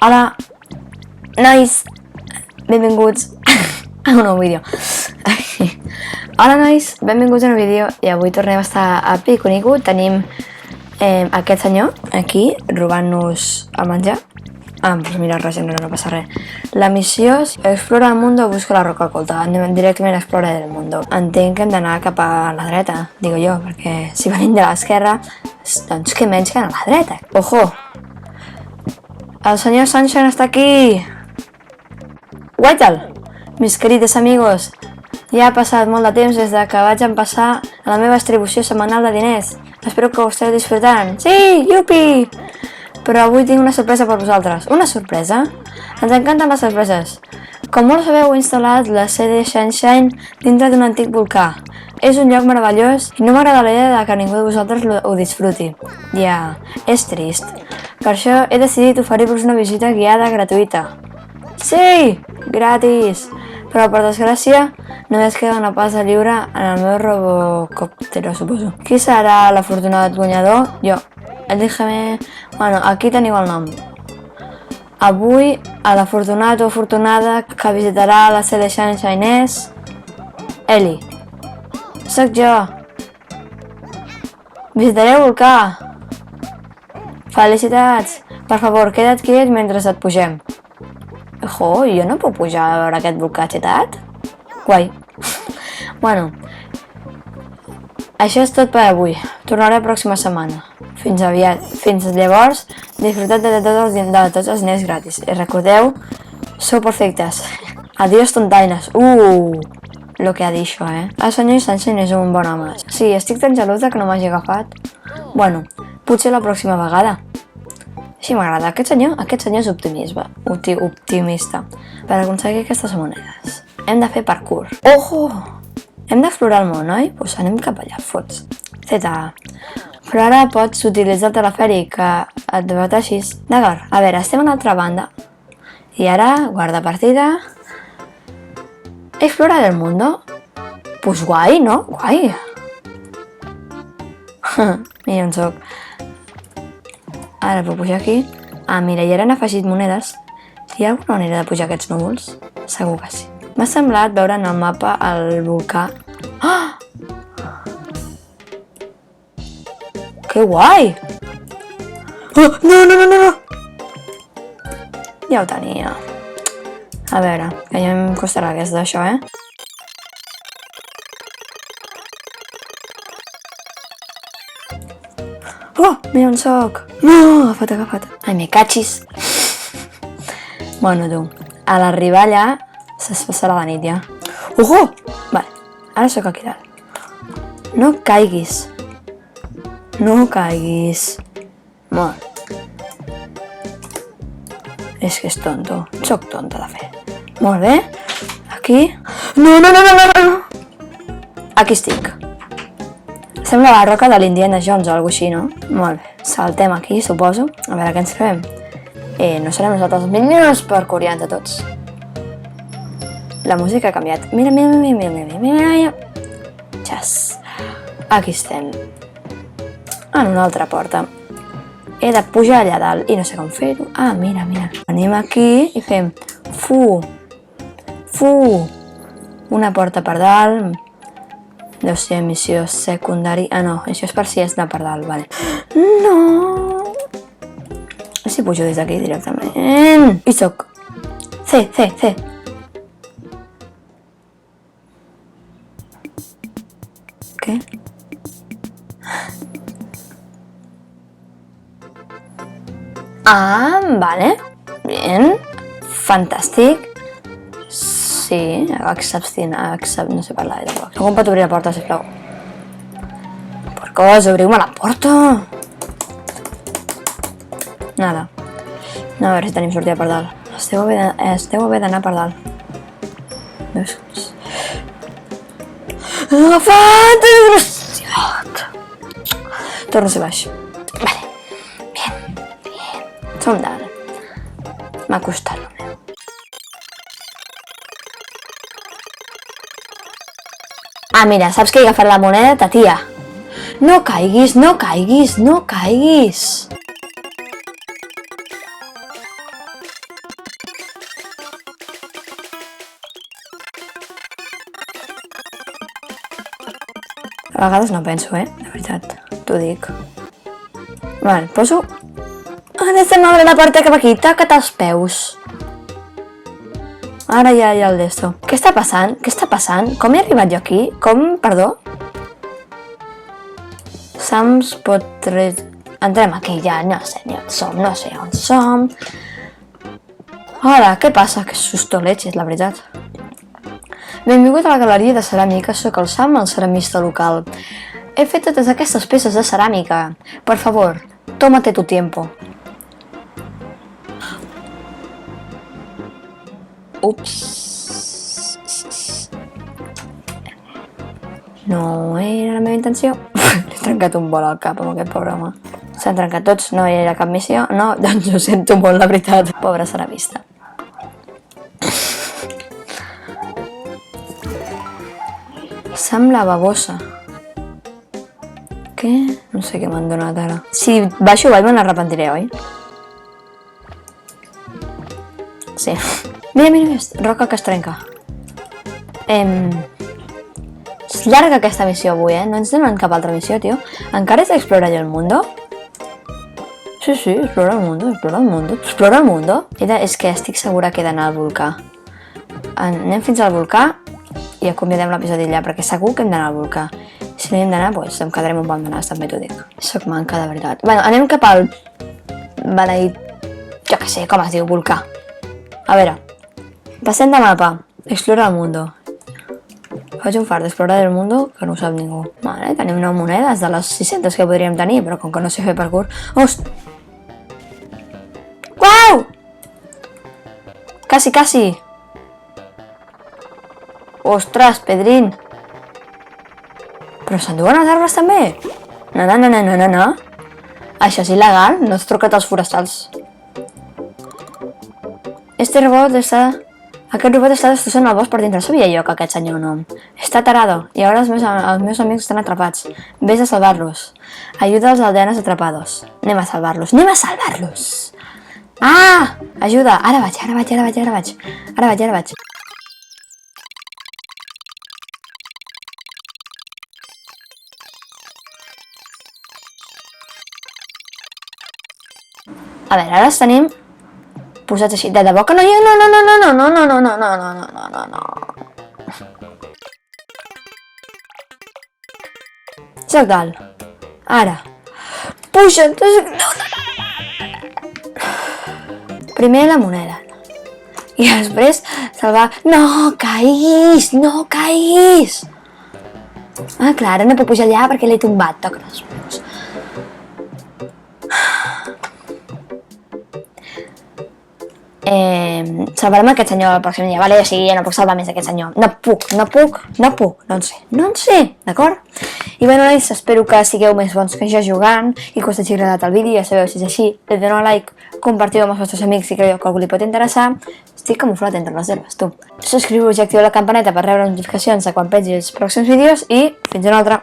Hola, nois, benvinguts a un nou vídeo. Hola nois, benvinguts a un nou vídeo i avui tornem a estar a Piconico. Tenim aquest senyor aquí robant-nos el menjar. Pues mira, regenera, no passa res. La missió és explora el mundo, busca la roca oculta. Anem directament a explorar el mundo. Entenc que hem d'anar cap a la dreta, digo jo, perquè si venim de l'esquerra, doncs què menys que anar a la dreta. Ojo! El señor Sunshine está aquí. ¿Qué tal? Mis queridos amigos, ja ha passat molt de temps des que vaig empassar a la meva distribució setmanal de diners. Espero que ho esteu disfrutant. Sí, yupi! Però avui tinc una sorpresa per vosaltres. Una sorpresa? Ens encanten les sorpreses. Com molt sabeu, he instal·lat la CD Sunshine dintre d'un antic volcà. És un lloc meravellós i no m'agrada la idea que ningú de vosaltres ho disfruti. Ja, és trist. Per això he decidit oferir-vos una visita guiada gratuïta. Sí! Gratis! Però per desgràcia, només queda una passa lliure en el meu robocòptero, suposo. Qui serà l'afortunat guanyador? Jo. Déjame... Bueno, aquí teniu el nom. Avui, a l'afortunat o afortunada que visitarà la CD Sunshine és... Eli. Soc jo. Visitaré el volcà. Felicitats! Per favor, queda't quiet mentre et pugem. Jo no puc pujar a veure aquest volcà xetat? Guai. Bueno, això és tot per avui. Tornaré la pròxima setmana. Fins aviat. Fins llavors, disfruteu de tots els diners gratis. I recordeu, sou perfectes. Adiós, tontaines. Lo que ha dit això, El senyor Sunshine és un bon home. Sí, estic tan gelosa que no m'hagi agafat. Bueno, potser la pròxima vegada. Sí, m'agrada. Aquest senyor és optimista. Per aconseguir aquestes monedes hem de fer parkour. Ojo! Hem d'explorar el món, oi? Doncs anem cap allà, fots. Z. Però ara pots utilitzar el telefèric que et diverteixis. D'acord, a veure, estem a l'altra banda. I ara, guarda partida. Explorar el mundo. Pues guai, no? Guai. Mira on soc. Ara puc pujar aquí. Ah, mira, i ara han afegit monedes. Hi ha alguna manera de pujar aquests núvols? Segur que sí. M'ha semblat veure en el mapa el volcà. Ah! Que guai! Oh, no! Ja ho tenia. A veure, que ja em costarà aquesta d'això, Oh, mira on soc! No, agafat. Ai, me cachis! Bueno, tu, a l'arribar allà es passarà la nit ja. Ojo! Vale, ara soc aquí dalt. No caiguis. Molt. És que és tonto. Soc tonta, de fet. Molt bé. Aquí. No! Aquí estic. Sembla la roca de l'Indiana Jones o alguna així, no? Molt bé. Saltem aquí, suposo. A veure què ens trobem. No serem nosaltres els millors per coreans de tots. La música ha canviat. Mira. Xas. Aquí estem. En una altra porta. He de pujar allà dalt i no sé com fer-ho. Ah, mira. Venim aquí i fem fu. Una porta per dalt. Deu ser missió secundària. Ah, no, això és per si has d'anar per dalt, vale. No! Si pujo des d'aquí directament. I soc. C. Què? Ah, vale. Bien. Fantàstic. Sí, no sé parlar de tampoc. Com pot obrir la porta, sisplau? Porcos, obriu-me la porta! Nada. No, a veure si tenim sortida per dalt. Esteu haver d'anar per dalt. Veus? Agafat! Desgraciat! Torno a ser baix. Vale. Bien. Som dalt. M'ha costat el meu. Ah, mira, saps que he agafat la moneda, ta tia? No caiguis! A vegades no penso, de veritat, t'ho dic. Vale, poso... Ara estem obre la porta cap aquí, toca't els peus. Ara ja hi ha el d'esto. Què està passant? Què està passant? Com he arribat jo aquí? Com? Perdó? Sams pot... Entrem aquí ja, no sé ni on som, no sé on som. Hola, què passa? Que susto leches, la veritat. Benvingut a la galeria de ceràmica, sóc el Sam, el ceramista local. He fet totes aquestes peces de ceràmica. Per favor, tómate tu tiempo. Ups. No era la meva intenció. He trencat un bol al cap amb aquest pobre home. S'han trencat tots, no hi era cap missió. No, doncs ho sento molt, la veritat. Pobre ceramista. Sembla babosa. Què? No sé què m'han donat ara. Si baixo avall me n'arrepentiré, oi? Sí. Mira, mira, roca que es trenca. És llarga aquesta missió avui, No ens donen cap altra missió, tio. Encara és d'explorar jo el mundo? Sí, explora el mundo, explora el mundo. Explora el mundo? És que estic segura que he d'anar al volcà. Anem fins al volcà i acomiadem l'episodi allà, perquè segur que hem d'anar al volcà. Si no hi hem d'anar, doncs em quedarem un bon d'anar, també t'ho dic. Soc manca, de veritat. Bueno, anem cap al... Beneït... Jo què sé, com es diu, volcà. A veure, passem de mapa. Explora el mundo. Faig un fart d'explorar el mundo que no ho sap ningú. Vale, tenim 9 monedes de les 600 que podríem tenir, però com que no sé fer parkour... Uau! Quasi. Ostres, Pedrín. Però s'enduen els arbres també? No. Això és il·legal, no has trucat als forestals. Aquest robot està destrossant el bosc per dintre. Sabia jo que aquest senyor no. Està tarado, i ara els meus amics estan atrapats. Vés a salvar-los. Ajuda als aldeanos atrapados. Anem a salvar-los. Ah! Ajuda! Ara vaig. A veure, ara els tenim posats així. De debò que no hi ha... No. Soc dalt. Ara. Puja! No. Primer la moneda. I després salvar... No caiguis! Ah, clar, ara no puc pujar allà perquè l'he tombat. Toca els meus. Salvarem aquest senyor al pròxim dia, vale? O sigui, ja no puc salvar més aquest senyor. No puc. No en sé, d'acord? I bueno, nois, espero que sigueu més bons que jo jugant i que us hagi agradat el vídeo. Ja sabeu, si és així, doneu un like, compartiu amb els vostres amics si creieu que algú li pot interessar. Estic camuflat entre les herbes, tu. Subscriu-vos i activeu la campaneta per rebre notificacions de quan pengi els pròxims vídeos i fins una altra.